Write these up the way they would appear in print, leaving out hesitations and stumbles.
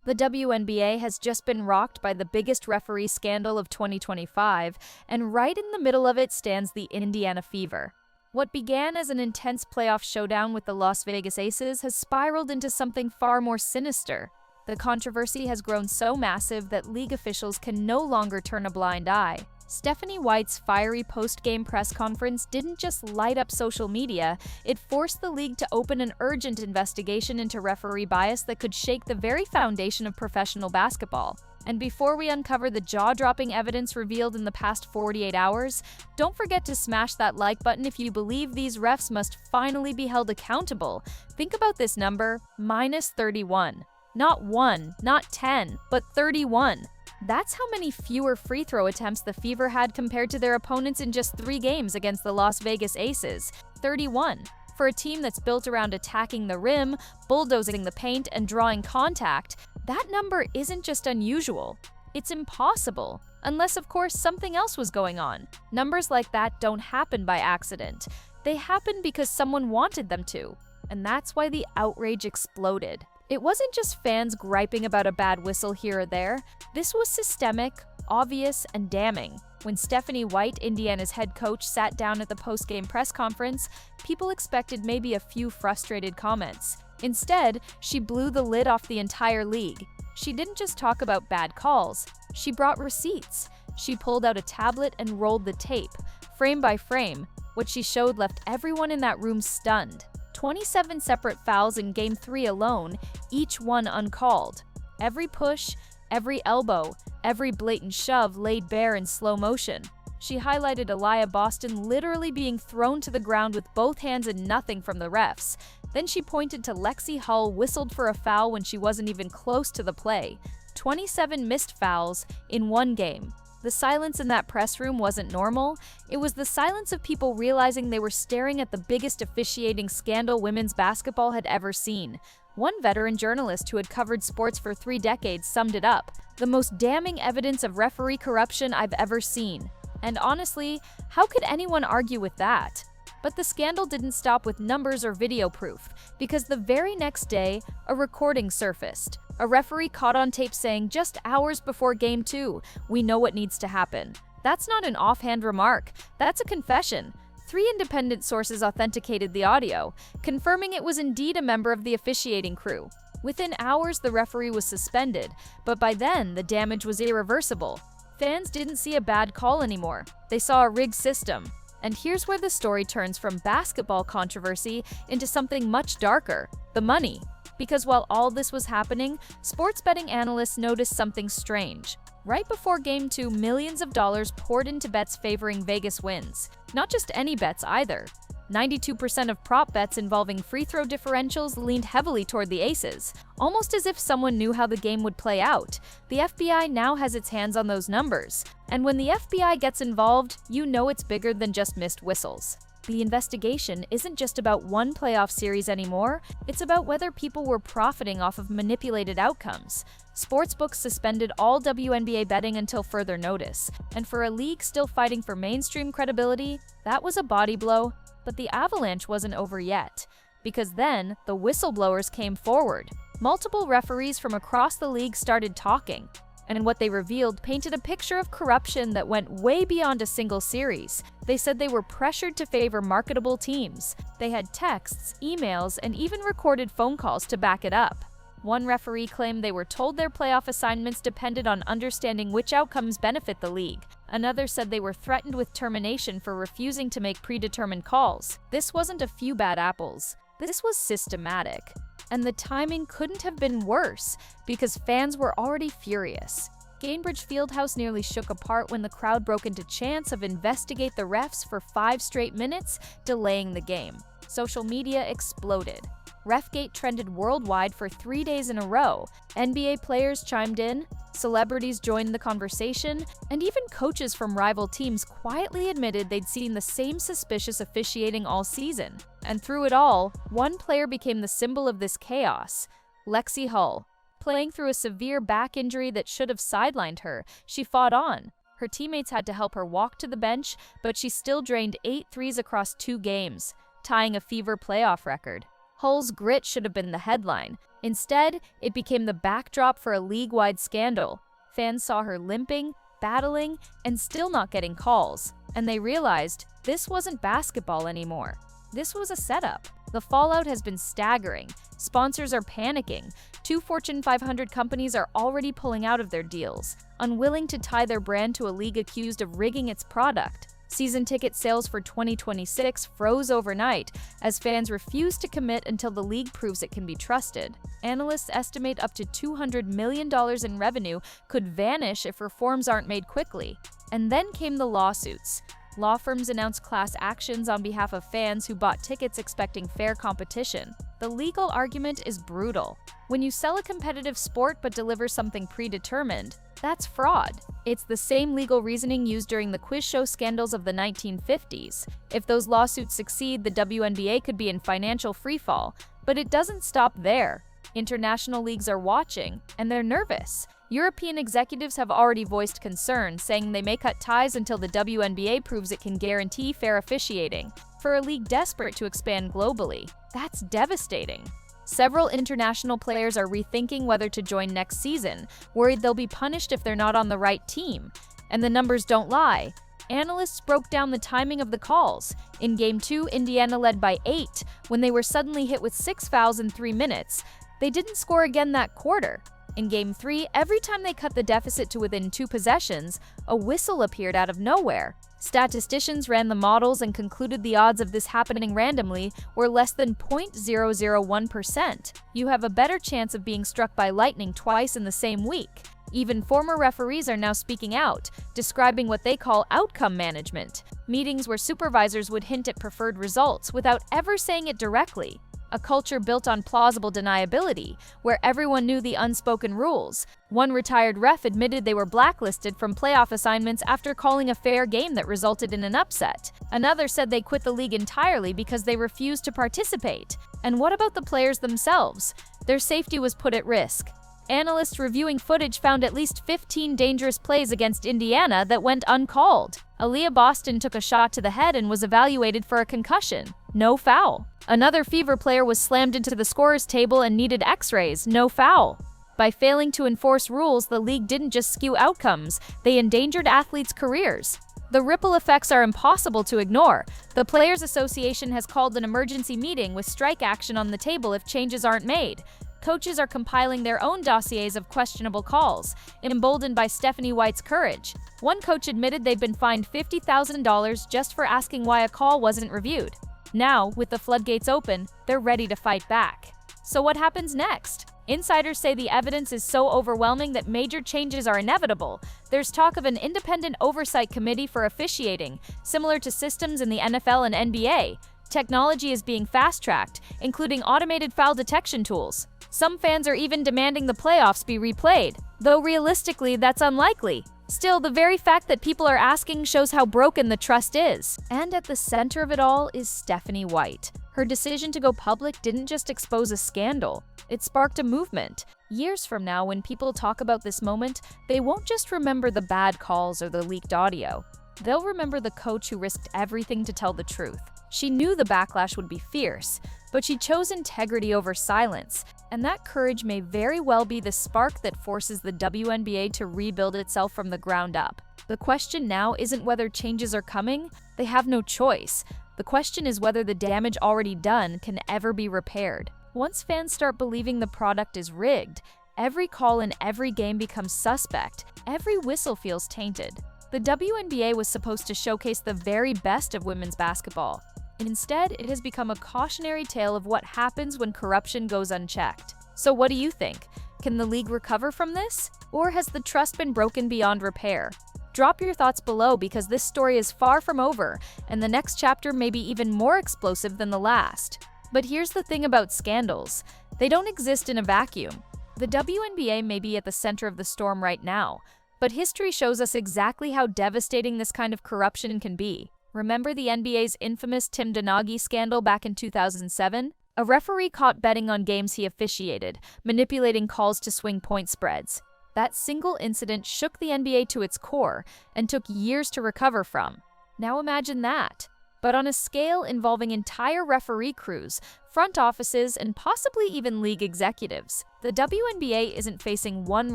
The WNBA has just been rocked by the biggest referee scandal of 2025, and right in the middle of it stands the Indiana Fever. What began as an intense playoff showdown with the Las Vegas Aces has spiraled into something far more sinister. The controversy has grown so massive that league officials can no longer turn a blind eye. Stephanie White's fiery post-game press conference didn't just light up social media, it forced the league to open an urgent investigation into referee bias that could shake the very foundation of professional basketball. And before we uncover the jaw-dropping evidence revealed in the past 48 hours, don't forget to smash that like button if you believe these refs must finally be held accountable. Think about this number, -31. Not 1, not 10, but 31. That's how many fewer free throw attempts the Fever had compared to their opponents in just 3 games against the Las Vegas Aces. 31. For a team that's built around attacking the rim, bulldozing the paint, and drawing contact, that number isn't just unusual. It's impossible. Unless, of course, something else was going on. Numbers like that don't happen by accident. They happen because someone wanted them to. And that's why the outrage exploded. It wasn't just fans griping about a bad whistle here or there. This was systemic, obvious, and damning. When Stephanie White, Indiana's head coach, sat down at the post-game press conference, people expected maybe a few frustrated comments. Instead, she blew the lid off the entire league. She didn't just talk about bad calls. She brought receipts. She pulled out a tablet and rolled the tape, frame by frame. What she showed left everyone in that room stunned. 27 separate fouls in Game 3 alone, each one uncalled. Every push, every elbow, every blatant shove laid bare in slow motion. She highlighted Aaliyah Boston literally being thrown to the ground with both hands and nothing from the refs. Then she pointed to Lexi Hull whistled for a foul when she wasn't even close to the play. 27 missed fouls in one game. The silence in that press room wasn't normal. It was the silence of people realizing they were staring at the biggest officiating scandal women's basketball had ever seen. One veteran journalist who had covered sports for 3 decades summed it up: "The most damning evidence of referee corruption I've ever seen." And honestly, how could anyone argue with that? But the scandal didn't stop with numbers or video proof, because the very next day, a recording surfaced. A referee caught on tape saying just hours before Game 2, "We know what needs to happen." That's not an offhand remark, that's a confession. 3 independent sources authenticated the audio, confirming it was indeed a member of the officiating crew. Within hours, the referee was suspended, but by then, the damage was irreversible. Fans didn't see a bad call anymore, they saw a rigged system. And here's where the story turns from basketball controversy into something much darker: the money. Because while all this was happening, sports betting analysts noticed something strange. Right before Game 2, millions of dollars poured into bets favoring Vegas wins. Not just any bets either. 92% of prop bets involving free throw differentials leaned heavily toward the Aces, almost as if someone knew how the game would play out. The FBI now has its hands on those numbers. And when the FBI gets involved, you know it's bigger than just missed whistles. The investigation isn't just about one playoff series anymore, it's about whether people were profiting off of manipulated outcomes. Sportsbooks suspended all WNBA betting until further notice, and for a league still fighting for mainstream credibility, that was a body blow. But the avalanche wasn't over yet, because then the whistleblowers came forward. Multiple referees from across the league started talking, and what they revealed painted a picture of corruption that went way beyond a single series. They said they were pressured to favor marketable teams. They had texts, emails, and even recorded phone calls to back it up. One referee claimed they were told their playoff assignments depended on understanding which outcomes benefit the league. Another said they were threatened with termination for refusing to make predetermined calls. This wasn't a few bad apples. This was systematic. And the timing couldn't have been worse, because fans were already furious. Gainbridge Fieldhouse nearly shook apart when the crowd broke into chants of "investigate the refs" for 5 straight minutes, delaying the game. Social media exploded. Refgate trended worldwide for 3 days in a row. NBA players chimed in, celebrities joined the conversation, and even coaches from rival teams quietly admitted they'd seen the same suspicious officiating all season. And through it all, one player became the symbol of this chaos: Lexi Hull. Playing through a severe back injury that should have sidelined her, she fought on. Her teammates had to help her walk to the bench, but she still drained 8 threes across 2 games, tying a Fever playoff record. Hull's grit should have been the headline. Instead, it became the backdrop for a league-wide scandal. Fans saw her limping, battling, and still not getting calls. And they realized this wasn't basketball anymore. This was a setup. The fallout has been staggering. Sponsors are panicking. 2 Fortune 500 companies are already pulling out of their deals, unwilling to tie their brand to a league accused of rigging its product. Season ticket sales for 2026 froze overnight as fans refuse to commit until the league proves it can be trusted. Analysts estimate up to $200 million in revenue could vanish if reforms aren't made quickly. And then came the lawsuits. Law firms announced class actions on behalf of fans who bought tickets expecting fair competition. The legal argument is brutal. When you sell a competitive sport but deliver something predetermined, that's fraud. It's the same legal reasoning used during the quiz show scandals of the 1950s. If those lawsuits succeed, the WNBA could be in financial freefall. But it doesn't stop there. International leagues are watching, and they're nervous. European executives have already voiced concern, saying they may cut ties until the WNBA proves it can guarantee fair officiating. For a league desperate to expand globally, that's devastating. Several international players are rethinking whether to join next season, worried they'll be punished if they're not on the right team. And the numbers don't lie. Analysts broke down the timing of the calls. In Game 2, Indiana led by 8, when they were suddenly hit with 6 fouls in 3 minutes. They didn't score again that quarter. In Game 3, every time they cut the deficit to within 2 possessions, a whistle appeared out of nowhere. Statisticians ran the models and concluded the odds of this happening randomly were less than 0.001%. You have a better chance of being struck by lightning twice in the same week. Even former referees are now speaking out, describing what they call outcome management, meetings where supervisors would hint at preferred results without ever saying it directly. A culture built on plausible deniability, where everyone knew the unspoken rules. One retired ref admitted they were blacklisted from playoff assignments after calling a fair game that resulted in an upset. Another said they quit the league entirely because they refused to participate. And what about the players themselves? Their safety was put at risk. Analysts reviewing footage found at least 15 dangerous plays against Indiana that went uncalled. Aaliyah Boston took a shot to the head and was evaluated for a concussion. No foul. Another Fever player was slammed into the scorer's table and needed x-rays. No foul. By failing to enforce rules, the league didn't just skew outcomes, they endangered athletes' careers. The ripple effects are impossible to ignore. The Players Association has called an emergency meeting with strike action on the table if changes aren't made. Coaches are compiling their own dossiers of questionable calls, emboldened by Stephanie White's courage. One coach admitted they'd been fined $50,000 just for asking why a call wasn't reviewed. Now, with the floodgates open, they're ready to fight back. So what happens next? Insiders say the evidence is so overwhelming that major changes are inevitable. There's talk of an independent oversight committee for officiating, similar to systems in the NFL and NBA. Technology is being fast-tracked, including automated foul detection tools. Some fans are even demanding the playoffs be replayed, though realistically that's unlikely. Still, the very fact that people are asking shows how broken the trust is. And at the center of it all is Stephanie White. Her decision to go public didn't just expose a scandal, it sparked a movement. Years from now, when people talk about this moment, they won't just remember the bad calls or the leaked audio. They'll remember the coach who risked everything to tell the truth. She knew the backlash would be fierce, but she chose integrity over silence, and that courage may very well be the spark that forces the WNBA to rebuild itself from the ground up. The question now isn't whether changes are coming, they have no choice. The question is whether the damage already done can ever be repaired. Once fans start believing the product is rigged, every call in every game becomes suspect, every whistle feels tainted. The WNBA was supposed to showcase the very best of women's basketball. Instead, it has become a cautionary tale of what happens when corruption goes unchecked. So what do you think? Can the league recover from this? Or has the trust been broken beyond repair? Drop your thoughts below because this story is far from over, and the next chapter may be even more explosive than the last. But here's the thing about scandals. They don't exist in a vacuum. The WNBA may be at the center of the storm right now, but history shows us exactly how devastating this kind of corruption can be. Remember the NBA's infamous Tim Donaghy scandal back in 2007? A referee caught betting on games he officiated, manipulating calls to swing point spreads. That single incident shook the NBA to its core and took years to recover from. Now imagine that. But on a scale involving entire referee crews, front offices, and possibly even league executives, the WNBA isn't facing one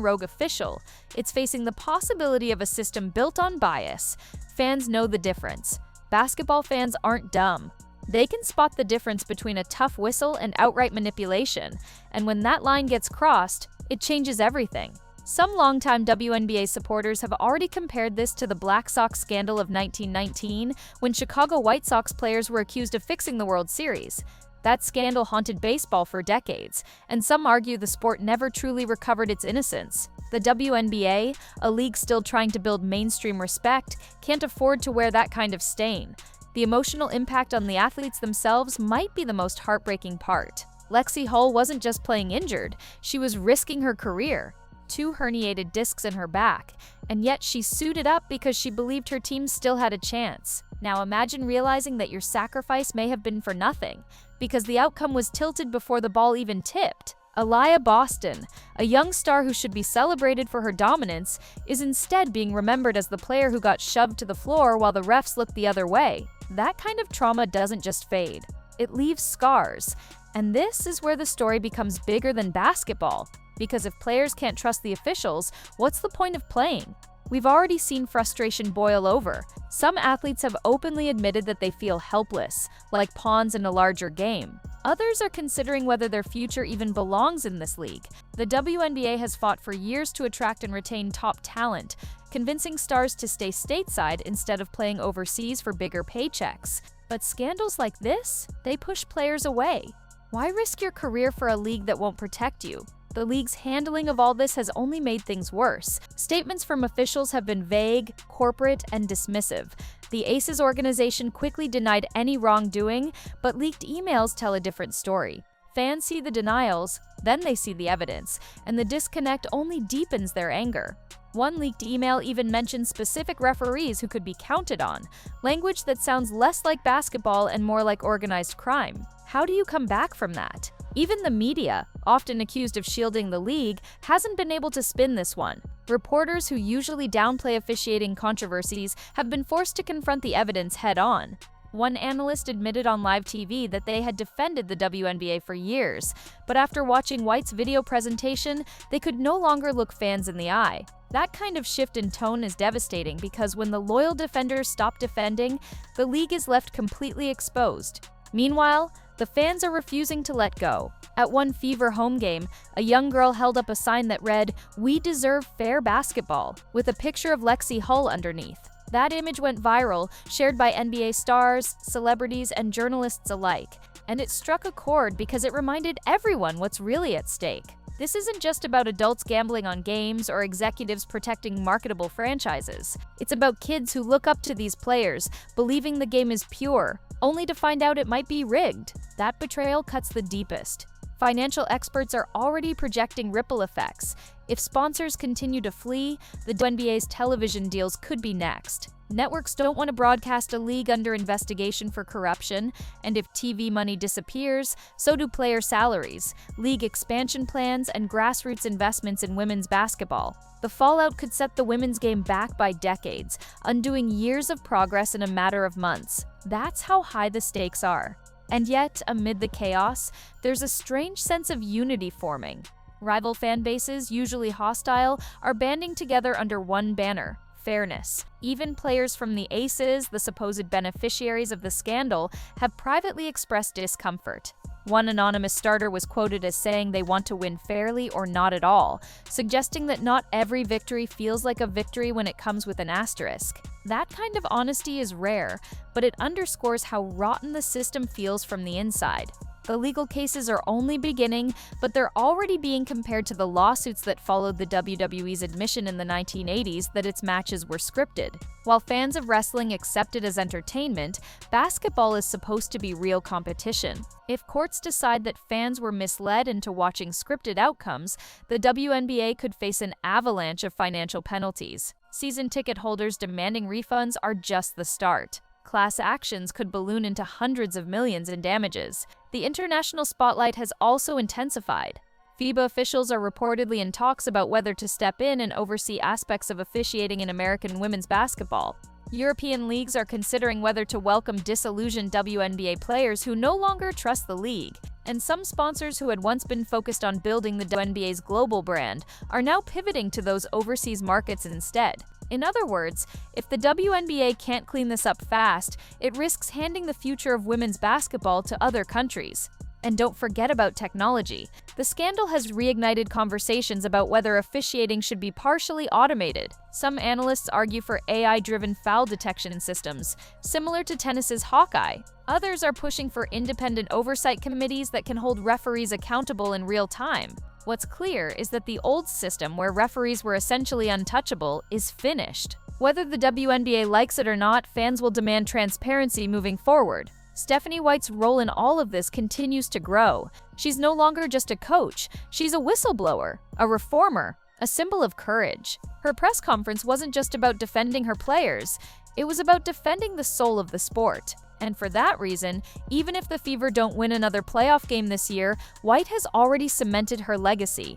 rogue official, it's facing the possibility of a system built on bias. Fans know the difference. Basketball fans aren't dumb. They can spot the difference between a tough whistle and outright manipulation, and when that line gets crossed, it changes everything. Some longtime WNBA supporters have already compared this to the Black Sox scandal of 1919, when Chicago White Sox players were accused of fixing the World Series. That scandal haunted baseball for decades, and some argue the sport never truly recovered its innocence. The WNBA, a league still trying to build mainstream respect, can't afford to wear that kind of stain. The emotional impact on the athletes themselves might be the most heartbreaking part. Lexi Hull wasn't just playing injured, she was risking her career. 2 herniated discs in her back, and yet she suited up because she believed her team still had a chance. Now imagine realizing that your sacrifice may have been for nothing, because the outcome was tilted before the ball even tipped. Aliyah Boston, a young star who should be celebrated for her dominance, is instead being remembered as the player who got shoved to the floor while the refs looked the other way. That kind of trauma doesn't just fade, it leaves scars. And this is where the story becomes bigger than basketball. Because if players can't trust the officials, what's the point of playing? We've already seen frustration boil over. Some athletes have openly admitted that they feel helpless, like pawns in a larger game. Others are considering whether their future even belongs in this league. The WNBA has fought for years to attract and retain top talent, convincing stars to stay stateside instead of playing overseas for bigger paychecks. But scandals like this, they push players away. Why risk your career for a league that won't protect you? The league's handling of all this has only made things worse. Statements from officials have been vague, corporate, and dismissive. The Aces organization quickly denied any wrongdoing, but leaked emails tell a different story. Fans see the denials, then they see the evidence, and the disconnect only deepens their anger. One leaked email even mentions specific referees who could be counted on, language that sounds less like basketball and more like organized crime. How do you come back from that? Even the media, often accused of shielding the league, hasn't been able to spin this one. Reporters who usually downplay officiating controversies have been forced to confront the evidence head-on. One analyst admitted on live TV that they had defended the WNBA for years, but after watching White's video presentation, they could no longer look fans in the eye. That kind of shift in tone is devastating because when the loyal defenders stop defending, the league is left completely exposed. Meanwhile, the fans are refusing to let go. At one Fever home game, a young girl held up a sign that read, "We deserve fair basketball," with a picture of Lexi Hull underneath. That image went viral, shared by NBA stars, celebrities, and journalists alike. And it struck a chord because it reminded everyone what's really at stake. This isn't just about adults gambling on games or executives protecting marketable franchises. It's about kids who look up to these players, believing the game is pure, only to find out it might be rigged. That betrayal cuts the deepest. Financial experts are already projecting ripple effects. If sponsors continue to flee, the WNBA's television deals could be next. Networks don't want to broadcast a league under investigation for corruption, and if TV money disappears, so do player salaries, league expansion plans, and grassroots investments in women's basketball. The fallout could set the women's game back by decades, undoing years of progress in a matter of months. That's how high the stakes are. And yet, amid the chaos, there's a strange sense of unity forming. Rival fan bases, usually hostile, are banding together under one banner: fairness. Even players from the Aces, the supposed beneficiaries of the scandal, have privately expressed discomfort. One anonymous starter was quoted as saying they want to win fairly or not at all, suggesting that not every victory feels like a victory when it comes with an asterisk. That kind of honesty is rare, but it underscores how rotten the system feels from the inside. The legal cases are only beginning, but they're already being compared to the lawsuits that followed the WWE's admission in the 1980s that its matches were scripted. While fans of wrestling accept it as entertainment, basketball is supposed to be real competition. If courts decide that fans were misled into watching scripted outcomes, the WNBA could face an avalanche of financial penalties. Season ticket holders demanding refunds are just the start. Class actions could balloon into hundreds of millions in damages. The international spotlight has also intensified. FIBA officials are reportedly in talks about whether to step in and oversee aspects of officiating in American women's basketball. European leagues are considering whether to welcome disillusioned WNBA players who no longer trust the league. And some sponsors who had once been focused on building the WNBA's global brand are now pivoting to those overseas markets instead. In other words, if the WNBA can't clean this up fast, it risks handing the future of women's basketball to other countries. And don't forget about technology. The scandal has reignited conversations about whether officiating should be partially automated. Some analysts argue for AI-driven foul detection systems, similar to tennis's Hawkeye. Others are pushing for independent oversight committees that can hold referees accountable in real time. What's clear is that the old system, where referees were essentially untouchable, is finished. Whether the WNBA likes it or not, fans will demand transparency moving forward. Stephanie White's role in all of this continues to grow. She's no longer just a coach, she's a whistleblower, a reformer, a symbol of courage. Her press conference wasn't just about defending her players, it was about defending the soul of the sport. And for that reason, even if the Fever don't win another playoff game this year, White has already cemented her legacy.